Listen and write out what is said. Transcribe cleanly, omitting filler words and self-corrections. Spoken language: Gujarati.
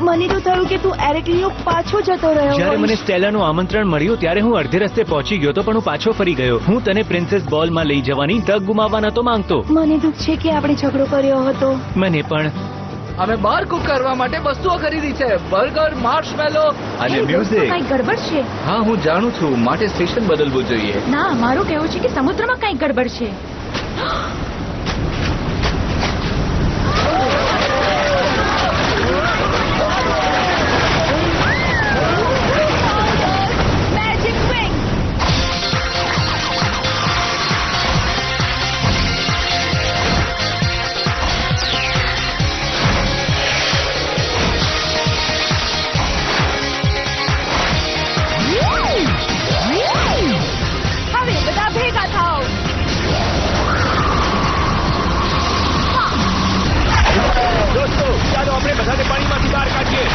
મને તો થયું કે તું એરેક્લિનો પાછો જતો રહ્યો જ્યારે મને હોઈશ. સ્ટેલાનું આમંત્રણ મળ્યું ત્યારે હું અડધે રસ્તે પહોંચી ગયો તો પણ હું પાછો ફરી ગયો. હું તને પ્રિન્સેસ બોલમાં લઈ જવાની તક ગુમાવવા નતો માંગતો. મને દુઃખ છે કે આપણે ઝઘડો કર્યો હતો. મને પણ. અમે બાર કુક કરવા માટે વસ્તુઓ ખરીદી છે. બર્ગર, માર્શમેલો અને એ મ્યુઝિક. કંઈક ગડબડ છે. હા હું જાણું છું, માટે સ્ટેશન બદલવું જોઈએ. ના, મારું કહેવું છે કે સમુદ્રમાં કંઈક ગડબડ છે. Magic wing! હવે બધા ભેગા થાઓ. દોસ્તો ચાલો આપણે બધાને પાણીમાંથી બહાર કાઢીએ.